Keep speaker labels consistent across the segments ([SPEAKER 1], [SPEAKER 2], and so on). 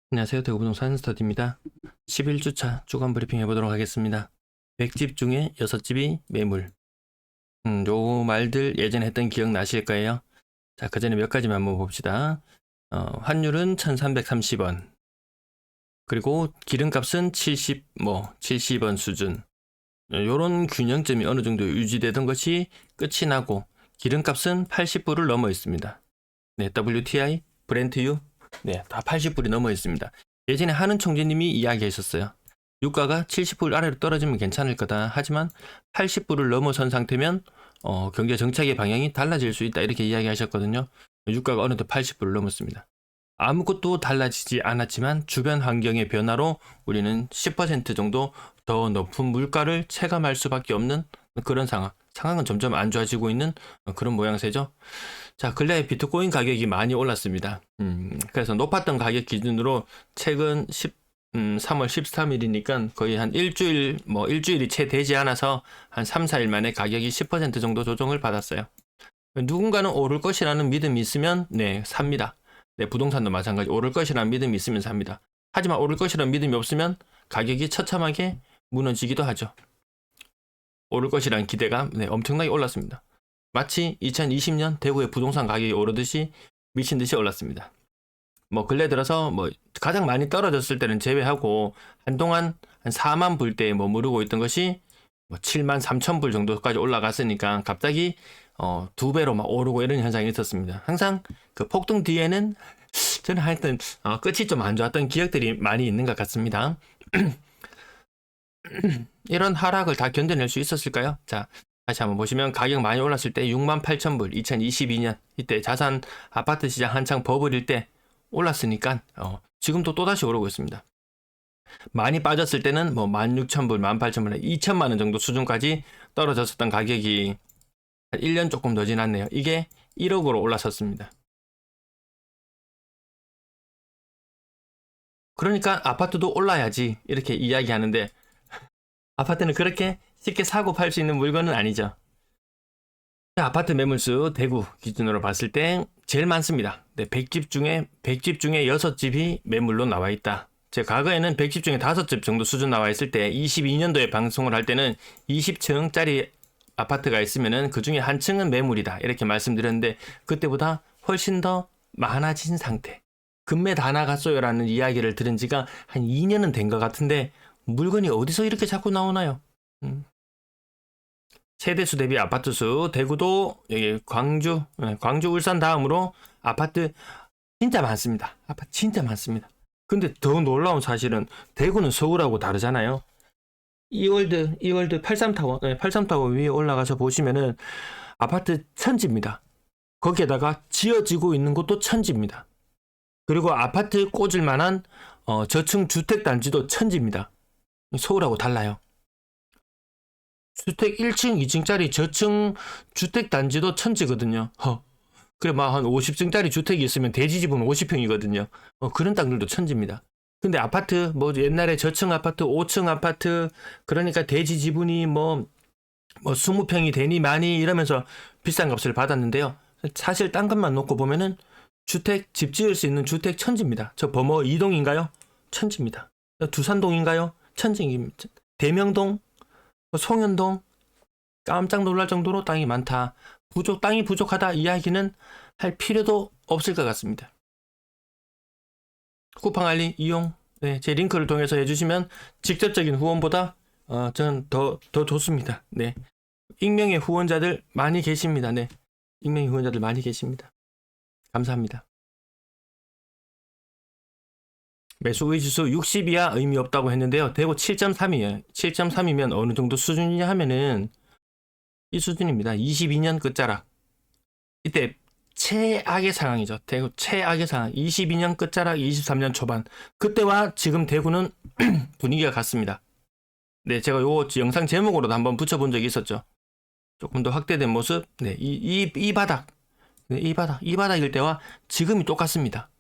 [SPEAKER 1] 안녕하세요. 대구부동산 스터디입니다. 11주차 주간 브리핑 해보도록 하겠습니다. 100집 중에 6집이 매물. 요 말들 예전에 했던 기억 나실 거예요. 자, 그 전에 몇 가지만 한번 봅시다. 환율은 1330원. 그리고 기름값은 70원 수준. 요런 균형점이 어느 정도 유지되던 것이 끝이 나고 기름값은 80불을 넘어 있습니다. 네, WTI, 브렌트유, 네, 다 80불이 넘어 있습니다. 예전에 한은 총재님이 이야기하셨어요. 유가가 70불 아래로 떨어지면 괜찮을 거다. 하지만 80불을 넘어선 상태면 경제 정책의 방향이 달라질 수 있다. 이렇게 이야기하셨거든요. 유가가 어느덧 80불을 넘었습니다. 아무것도 달라지지 않았지만 주변 환경의 변화로 우리는 10% 정도 더 높은 물가를 체감할 수밖에 없는 그런 상황은 점점 안 좋아지고 있는 그런 모양새죠. 자, 근래 비트코인 가격이 많이 올랐습니다. 그래서 높았던 가격 기준으로 최근 3월 13일이니까 거의 한 일주일이 채 되지 않아서 한 3, 4일 만에 가격이 10% 정도 조정을 받았어요. 누군가는 오를 것이라는 믿음이 있으면 네, 삽니다. 네, 부동산도 마찬가지 오를 것이라는 믿음이 있으면 삽니다. 하지만 오를 것이라는 믿음이 없으면 가격이 처참하게 무너지기도 하죠. 오를 것이라는 기대가 엄청나게 올랐습니다. 마치 2020년 대구의 부동산 가격이 오르듯이 미친 듯이 올랐습니다. 근래 들어서 가장 많이 떨어졌을 때는 제외하고 한동안 한 4만 불대에 머무르고 있던 것이 7만 3천 불 정도까지 올라갔으니까 갑자기 2배로 막 오르고 이런 현상이 있었습니다. 항상 그 폭등 뒤에는 저는 하여튼 끝이 좀 안 좋았던 기억들이 많이 있는 것 같습니다. 이런 하락을 다 견뎌낼 수 있었을까요? 자, 다시 한번 보시면 가격 많이 올랐을 때 6만 8천 불 2022년 이때 자산 아파트 시장 한창 버블일 때 올랐으니까 지금도 또다시 오르고 있습니다. 많이 빠졌을 때는 16,000불, 18,000불, 2천만 원 정도 수준까지 떨어졌었던 가격이 1년 조금 더 지났네요. 이게 1억으로 올라섰습니다. 그러니까 아파트도 올라야지 이렇게 이야기하는데 아파트는 그렇게 쉽게 사고 팔 수 있는 물건은 아니죠. 아파트 매물수 대구 기준으로 봤을 때 제일 많습니다. 네, 100집 중에 6집이 매물로 나와 있다. 제가 과거에는 100집 중에 5집 정도 수준 나와 있을 때 22년도에 방송을 할 때는 20층짜리 아파트가 있으면은 그 중에 한 층은 매물이다. 이렇게 말씀드렸는데 그때보다 훨씬 더 많아진 상태. 금매 다 나갔어요라는 이야기를 들은 지가 한 2년은 된 것 같은데 물건이 어디서 이렇게 자꾸 나오나요? 세대수 대비 아파트 수 대구도 여기 광주, 울산 다음으로 아파트 진짜 많습니다. 아파트 진짜 많습니다. 근데 더 놀라운 사실은 대구는 서울하고 다르잖아요. 이월드 83타워, 83타워 위에 올라가서 보시면은 아파트 천지입니다. 거기에다가 지어지고 있는 곳도 천지입니다. 그리고 아파트 꽂을 만한 저층 주택 단지도 천지입니다. 서울하고 달라요. 주택 1층, 2층짜리 저층 주택 단지도 천지거든요. 그래, 한 50층짜리 주택이 있으면 대지집은 50평이거든요. 그런 땅들도 천지입니다. 근데 아파트, 옛날에 저층 아파트, 5층 아파트, 그러니까 대지 지분이 20평이 되니 많이 이러면서 비싼 값을 받았는데요. 사실 딴 것만 놓고 보면은 집 지을 수 있는 주택 천지입니다. 저 범어 2동인가요? 천지입니다. 두산동인가요? 천지입니다. 대명동, 송현동, 깜짝 놀랄 정도로 땅이 많다. 땅이 부족하다 이야기는 할 필요도 없을 것 같습니다. 쿠팡 알리 이용, 네, 제 링크를 통해서 해주시면 직접적인 후원보다 저는 더 좋습니다. 네, 익명의 후원자들 많이 계십니다. 네, 익명의 후원자들 많이 계십니다. 감사합니다. 매수 의지수 60이야 의미 없다고 했는데요. 대구 7.3이에요. 7.3이면 어느 정도 수준이냐 하면은 이 수준입니다. 22년 끝자락. 이때 최악의 상황이죠. 대구 최악의 상황. 22년 끝자락, 23년 초반. 그때와 지금 대구는 분위기가 같습니다. 네, 제가 요 영상 제목으로도 한번 붙여본 적이 있었죠. 조금 더 확대된 모습. 네, 이 바닥. 네, 이 바닥일 때와 지금이 똑같습니다.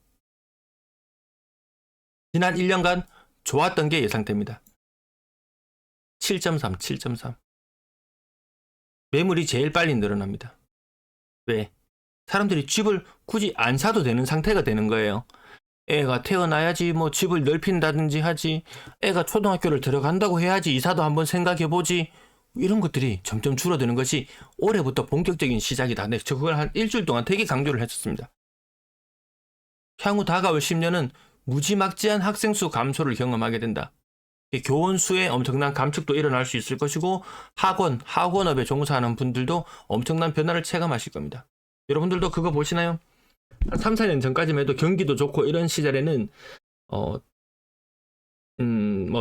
[SPEAKER 1] 지난 1년간 좋았던 게 예상됩니다. 7.3. 매물이 제일 빨리 늘어납니다. 왜? 사람들이 집을 굳이 안 사도 되는 상태가 되는 거예요. 애가 태어나야지 뭐 집을 넓힌다든지 하지, 애가 초등학교를 들어간다고 해야지 이사도 한번 생각해보지, 이런 것들이 점점 줄어드는 것이 올해부터 본격적인 시작이다. 네, 저 그걸 한 일주일 동안 되게 강조를 했었습니다. 향후 다가올 10년은 무지막지한 학생 수 감소를 경험하게 된다. 교원 수에 엄청난 감축도 일어날 수 있을 것이고, 학원업에 종사하는 분들도 엄청난 변화를 체감하실 겁니다. 여러분들도 그거 보시나요? 한 3, 4년 전까지만 해도 경기도 좋고 이런 시절에는 뭐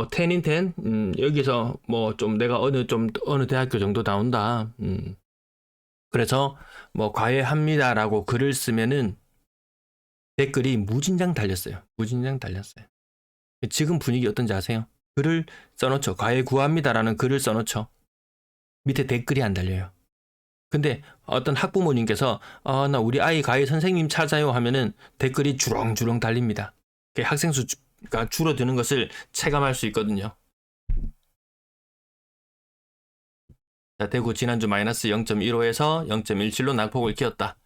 [SPEAKER 1] 10인 10, 여기서 뭐 좀 내가 어느 대학교 정도 나온다. 그래서 뭐 과외합니다라고 글을 쓰면은 댓글이 무진장 달렸어요. 무진장 달렸어요. 지금 분위기 어떤지 아세요? 글을 써놓죠. 과외 구합니다라는 글을 써놓죠. 밑에 댓글이 안 달려요. 근데 어떤 학부모님께서 나 우리 아이 과외 선생님 찾아요 하면은 댓글이 주렁주렁 달립니다. 학생 수가 줄어드는 것을 체감할 수 있거든요. 자, 대구 지난주 마이너스 0.15에서 0.17로 낙폭을 키웠다.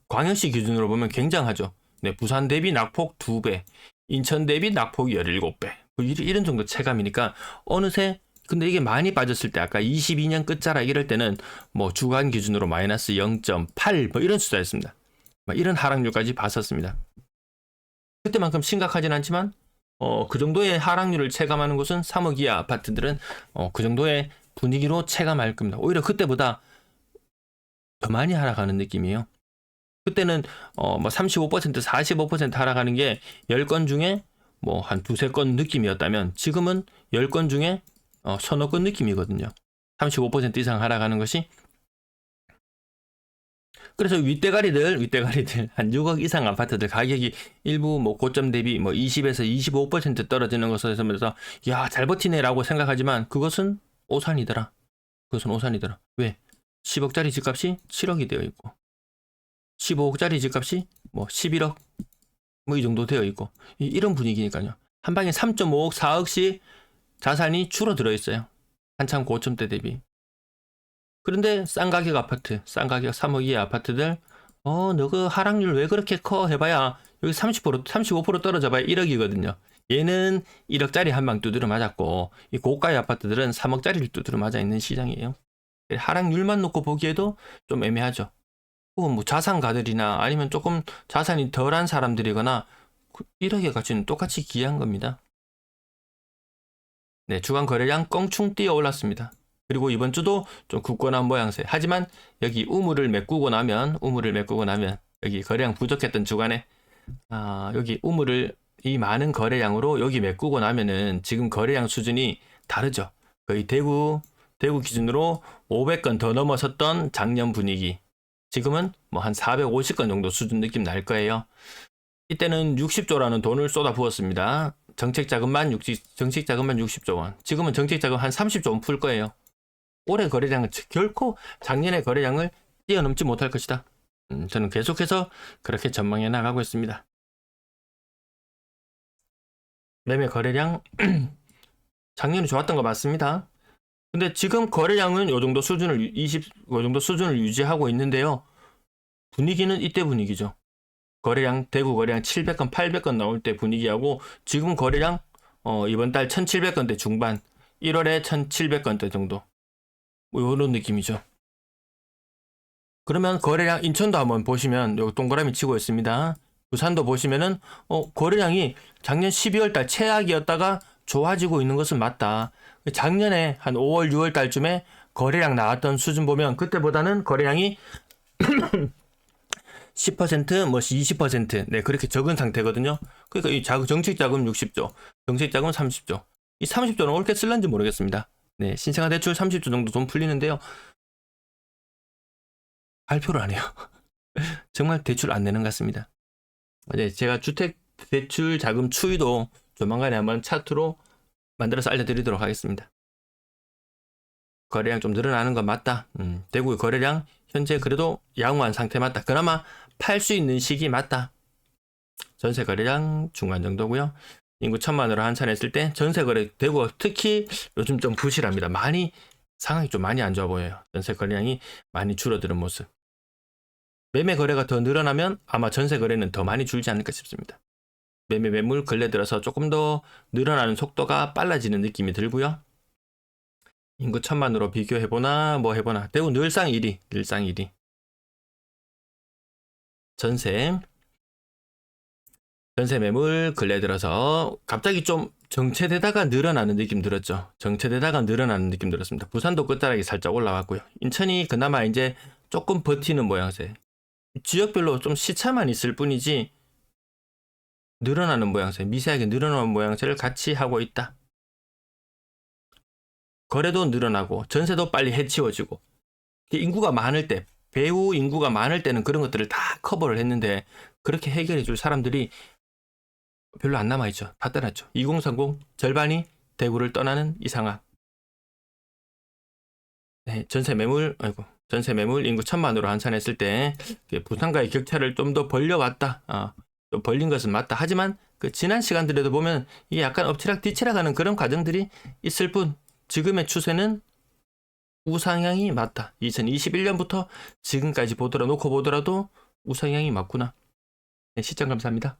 [SPEAKER 1] 광역시 기준으로 보면 굉장하죠. 네, 부산 대비 낙폭 2배, 인천 대비 낙폭 17배. 이런 정도 체감이니까 어느새, 근데 이게 많이 빠졌을 때 아까 22년 끝자락 이럴 때는 뭐 주간 기준으로 마이너스 0.8 뭐 이런 숫자였습니다. 이런 하락률까지 봤었습니다. 그때만큼 심각하진 않지만 그 정도의 하락률을 체감하는 곳은 3억 이하 아파트들은 그 정도의 분위기로 체감할 겁니다. 오히려 그때보다 더 많이 하락하는 느낌이에요. 그때는 뭐 35%, 45% 하락하는 게 10건 중에 뭐 한 두세 건 느낌이었다면 지금은 10건 중에 서너 건 느낌이거든요. 35% 이상 하락하는 것이. 그래서 윗대가리들 한 6억 이상 아파트들 가격이 일부 뭐 고점 대비 뭐 20에서 25% 떨어지는 것을 보면서 야, 잘 버티네라고 생각하지만 그것은 오산이더라. 왜? 10억짜리 집값이 7억이 되어 있고 15억짜리 집값이 뭐 11억 뭐 이 정도 되어 있고 이런 분위기니까요. 한 방에 3.5억, 4억씩 자산이 줄어들어 있어요. 한참 고점대 대비. 그런데 싼 가격 3억 이하 아파트들 너그 하락률 왜 그렇게 커 해봐야 여기 30%, 35% 떨어져봐야 1억이거든요. 얘는 1억짜리 한 방 두드려 맞았고 이 고가의 아파트들은 3억짜리를 두드려 맞아 있는 시장이에요. 하락률만 놓고 보기에도 좀 애매하죠. 뭐 자산가들이나 아니면 조금 자산이 덜한 사람들이거나 1억의 가치는 똑같이 기여한 겁니다. 네, 주간 거래량 껑충 뛰어 올랐습니다. 그리고 이번 주도 좀 굳건한 모양새. 하지만 여기 우물을 메꾸고 나면 여기 거래량 부족했던 주간에 여기 이 많은 거래량으로 여기 메꾸고 나면은 지금 거래량 수준이 다르죠. 거의 대구 기준으로 500건 더 넘어섰던 작년 분위기. 지금은 뭐 한 450건 정도 수준 느낌 날 거예요. 이때는 60조라는 돈을 쏟아 부었습니다. 정책 자금만 60조 원. 지금은 정책 자금 한 30조 원 풀 거예요. 올해 거래량은 결코 작년의 거래량을 뛰어넘지 못할 것이다. 저는 계속해서 그렇게 전망해 나가고 있습니다. 매매 거래량 작년에 좋았던 거 맞습니다. 근데 지금 거래량은 요 정도 수준을 유지하고 있는데요. 분위기는 이때 분위기죠. 대구 거래량 700건, 800건 나올 때 분위기하고 지금 거래량 이번 달 1700건대 중반, 1월에 1700건대 정도. 뭐 이런 느낌이죠. 그러면 거래량 인천도 한번 보시면 요 동그라미 치고 있습니다. 부산도 보시면은 거래량이 작년 12월 달 최악이었다가 좋아지고 있는 것은 맞다. 작년에 한 5월, 6월 달쯤에 거래량 나왔던 수준 보면 그때보다는 거래량이 10%, 뭐 20%, 네, 그렇게 적은 상태거든요. 그러니까 이 정책 자금 60조, 정책 자금 30조. 이 30조는 어떻게 쓸는지 모르겠습니다. 네, 신생아 대출 30조 정도 돈 풀리는데요. 발표를 안 해요. 정말 대출 안 내는 것 같습니다. 네, 제가 주택 대출 자금 추이도 조만간에 한번 차트로 만들어서 알려드리도록 하겠습니다. 거래량 좀 늘어나는 건 맞다. 대구의 거래량 현재 그래도 양호한 상태 맞다. 그나마 팔 수 있는 시기 맞다. 전세 거래량 중간 정도고요. 인구 1000만으로 환산했을 때 전세 거래 대구가 특히 요즘 좀 부실합니다. 상황이 좀 많이 안 좋아 보여요. 전세 거래량이 많이 줄어드는 모습. 매매 거래가 더 늘어나면 아마 전세 거래는 더 많이 줄지 않을까 싶습니다. 매물 근래 들어서 조금 더 늘어나는 속도가 빨라지는 느낌이 들고요. 인구 1000만으로 비교해보나 뭐 해보나 대구 늘상 1위. 전세 매물 근래 들어서 갑자기 좀 정체되다가 늘어나는 느낌 들었죠. 정체되다가 늘어나는 느낌 들었습니다. 부산도 끝자락이 살짝 올라왔고요. 인천이 그나마 이제 조금 버티는 모양새. 지역별로 좀 시차만 있을 뿐이지 늘어나는 모양새, 미세하게 늘어나는 모양새를 같이 하고 있다. 거래도 늘어나고 전세도 빨리 해치워지고 인구가 많을 때, 배우 인구가 많을 때는 그런 것들을 다 커버를 했는데 그렇게 해결해 줄 사람들이 별로 안 남아있죠. 다 떠났죠. 2030 절반이 대구를 떠나는 이 상황. 네, 전세 매물 인구 1000만으로 환산했을 때 부산과의 격차를 좀 더 벌려왔다. 좀 벌린 것은 맞다. 하지만 그 지난 시간들에도 보면 이게 약간 엎치락 뒤치락 하는 그런 과정들이 있을 뿐 지금의 추세는 우상향이 맞다. 2021년부터 지금까지 놓고 보더라도 우상향이 맞구나. 네, 시청 감사합니다.